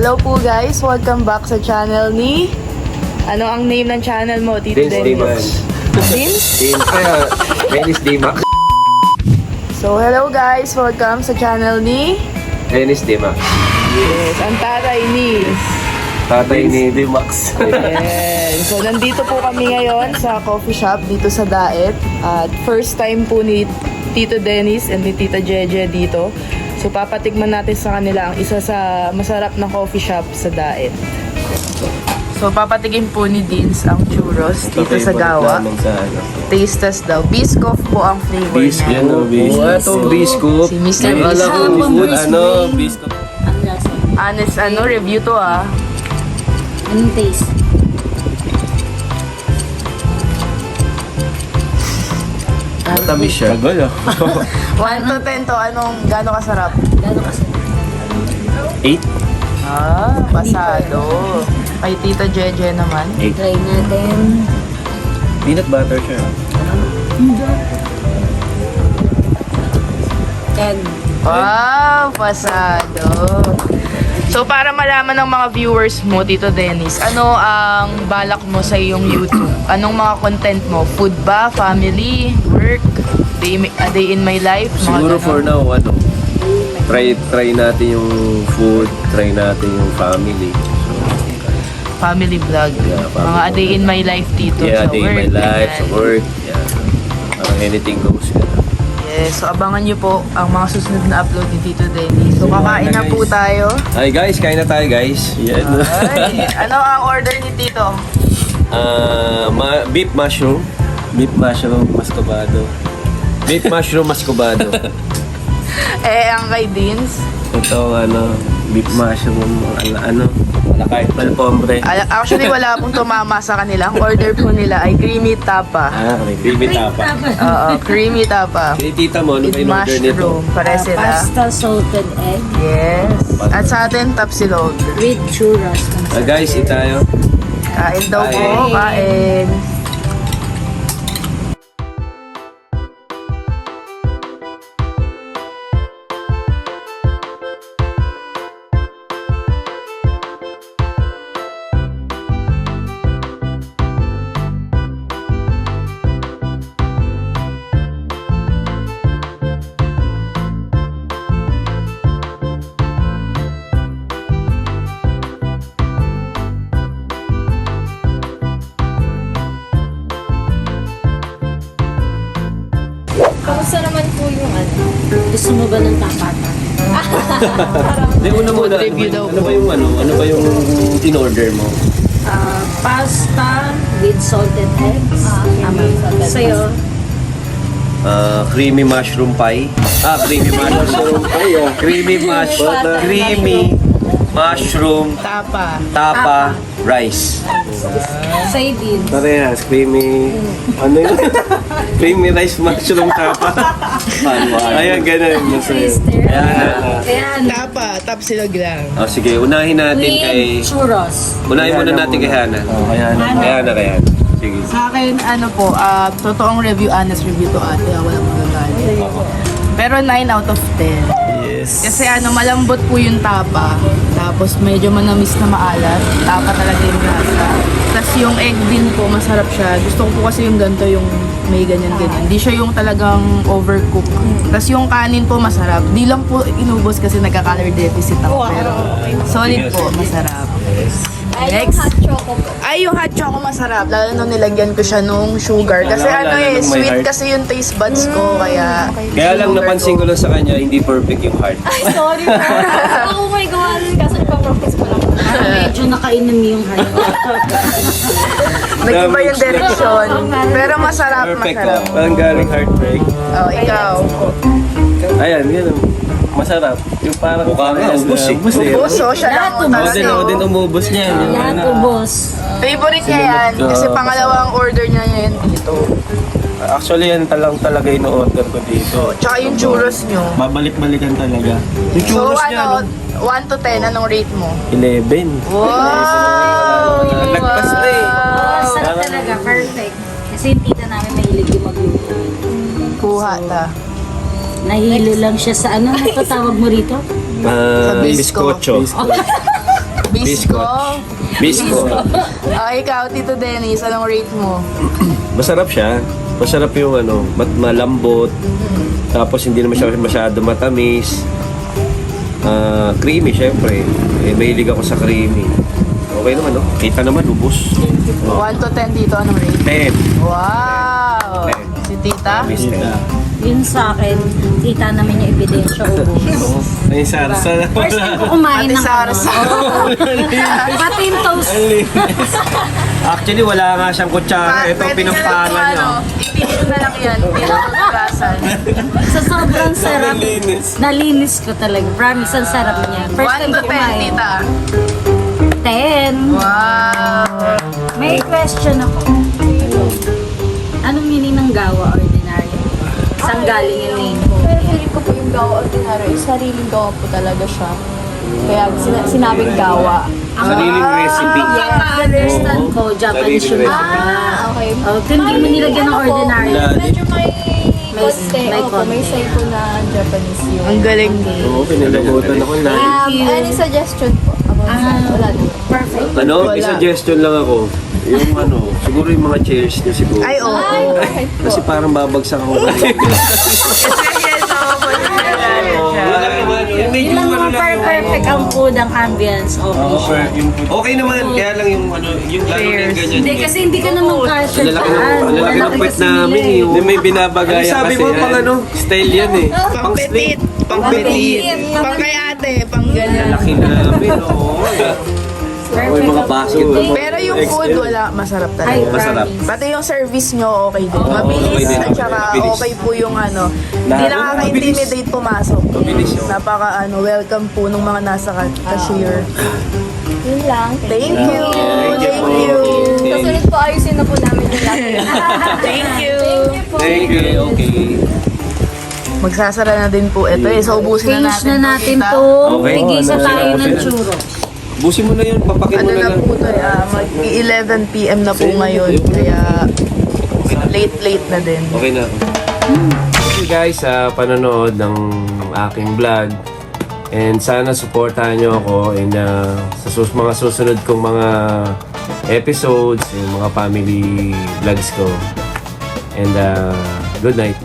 hello po guys, welcome back sa channel ni... Ano ang name ng channel mo, Tito Vince Dennis? Vince? Dennis D-Max. So hello guys, welcome sa channel ni... Dennis D-Max. Yes, ang tatay ni... Tatay ni D-Max. Yes. So nandito po kami ngayon sa coffee shop dito sa Daet. At first time po ni Tito Dennis and ni Tita Jeje dito. So papatikman natin sa kanila ang isa sa masarap na coffee shop sa Daet. So papatikin po ni Dins ang churros dito sa Gawa. Taste test daw. Biscoff po ang flavor niya. Yan o, Biscoff. Biscoff. Si Mr. Akala ko, Biscoff. Biscoff. Ang lasa. Honest review to ah. Anong taste? Matamis siya. Tagal ah. 1 to 10 to, gano'ng kasarap? Gano'n kasi? 8? Ah, pasado. Kay Tita Jeje naman. 8. Try natin. Peanut butter siya. 10. Wow, pasado. So para malaman ng mga viewers mo, Tito Dennis, ano ang balak mo sa iyong YouTube? Anong mga content mo? Food ba? Family? Work? A day in my life? Mga Siguro ganon? for now, try natin yung food, try natin yung family. Family vlog. Yeah, family Mga a day vlog. in my life, Tito. Yeah, sa day in work. my life, sa ganyan. work. Yeah. Parang anything goes. Yes, so abangan nyo po ang mga susunod na upload ni Tito Dennis. So kakain na po tayo. Hi guys, kain na tayo guys. Yan. Ay, ano ang order ni Tito? Beef mushroom. Beef mushroom mascobado. Beef mushroom mascobado. Ang kay Dins. Ito beef mushroom alakay palpombre. Actually, wala pong tumama sa kanila. Ang order po nila ay creamy tapa. Creamy tapa. Oo, creamy tapa. Kaya tita mo, ano With ba yung order nito? mushroom. Pare sila. Pasta salted egg Yes. At sa atin, tapsilog. with churros. Guys, itayo. Kain daw po, Kain. kain. Kamusta naman po yung Gusto mo ba ng tapatan? Hindi, una muna. Food review daw Ano ba yung ano ba yung in-order mo? Pasta with salted eggs. Sa'yo? Creamy mushroom pie. Creamy mushroom pie. Creamy mushroom tapa rice. Sa'yo din. Parehas, creamy creamy rice mushroom tapa. Ayan, ganun. Ayan. Tapa, tapsilog lang. Sige, unahin natin kay... With churros. Unahin muna natin kay Hana. Kay Hana. Sige. Sa akin, totoong review, honest review to ate. Walang magagalit. Pero 9 out of 10. Yes. Kasi malambot po yung tapa. Tapos medyo manamis na maalat. Tapa talaga yung lasa. Tapos yung egg din po, masarap siya. Gusto ko po kasi yung ganito, yung may ganyan-ganyan. Hindi siya yung talagang overcook. Tapos yung kanin po masarap. Di lang po inubos kasi nagka-color deficit ako. Pero solid po, masarap. Ay, yung Next. hot choco po. Ay, yung hot choco masarap. Lalo nung nilagyan ko siya nung sugar. Kasi Lalo nung may sweet heart. kasi yung taste buds ko. Kaya Kaya lang sugar napansin ko lang sa kanya, hindi perfect yung heart. Ay, sorry po. Oh my God. Kasi ipaprofess ko lang. Medyo nakainom yung heart. Nag-iba yung direksyon. Pero masarap, Perfect masarap. Parang galing heartbreak. Oh, ikaw. Ayan, yun. Masarap. Yung parang... Mukha nga, ubus eh. Puso, siya lang Lahat utas. Ako din umubos niya. Lahat ubos. Favorite niya yan. Kasi pangalawang order niya yan dito. Actually, yan talaga yung order ko dito. Tsaka yung churros nyo. Babalik-balikan talaga. Yung So churros niya, 1 to 10, anong rate mo? 11. Wow! Lagpas na eh. Sarap talaga. Perfect. Kasi yung tita namin mahilig yung magluto. Kuha ta. Nahilo lang siya sa ano, tatawag mo rito? Sa bisco. Biskotso. Bisco. Bisco. Ikaw, Tito Dennis, anong rate mo? Masarap siya. Masarap yung malambot. Tapos hindi naman siya masyado matamis. Creamy, syempre. Mahilig ako sa creamy. Okay naman, no? Kita naman, ubos. 1 to 10 dito, anong rate? 10. Wow! Si Tita? Miss 10. Yun sa akin, kita namin yung ebidensya ubos. Ay, sarsa. First time ko kumain Ate ng Sarsa. Pati yung toast. Actually, wala nga siyang kutsara. Ito ang pinampalan niya. Itipid na lang yan. Pinapagasan. Sa sobrang sarap, nalinis ko talaga. Promise, ang sarap niya. First 1 time to ko 10, kumain. Tita. 10. Wow! May question ako. Anong meaning ng gawa ordinary? Saan galing yung name mo? Pero feeling ko po yung gawa ordinary, sariling gawa po talaga siya. Kaya sinabing gawa. Sariling recipe. Understand ko, Japanese yung Ah, okay. hindi mo nilagyan ng ordinary. Medyo may konti. may Opo, may konti. side po na Japanese yung... Ang galing. Oo, pinalagutan ako na. Any suggestion po? Wala din. Perfect. May suggestion lang ako. Yung siguro yung mga chairs niyo siguro. Ay, oo. Kasi parang babagsak ako. Yun lang naman perfect ang food, ang ambience. Okay siya. Okay naman, kaya lang yung yung lalo yung ganyan. Hindi, kasi hindi ka naman cashier Ang lalaki saan. ng Lalaki puwet kasi namin nila eh. Hindi, may binabagaya Ano sabi kasi mo, yan. pang Style yan eh. Pang petit. Pang petit. Pang kay ate. Pang ganyan. laki namin, oo. May mga basket. Pero yung food, wala. Masarap Ay, talaga. Masarap. promise. Pati yung service nyo, okay din. okay Mabilis din. at saka Mabilis. okay po yung hindi nakaka-intimidate pumasok. Mabilis yun. Napaka welcome po nung mga nasa cashier. Yun lang. Thank you. Thank you. Kasunod po, ayusin na po namin yung lahat. Thank you. Thank you. Okay. Magsasara na din po ito eh. So, ubusin na Finish natin. na natin tita. to. Okay. Tigisa Oo, tayo ano, ng ano. churros. Busin mo na yun, papakin mo Ano na na lang. po ito, mag-11 p.m. na po ngayon. Kaya late na din. Okay na. Thank you guys sa panonood ng aking vlog. And sana supportahan nyo ako in sa mga susunod kong mga episodes, yung mga family vlogs ko. And good night.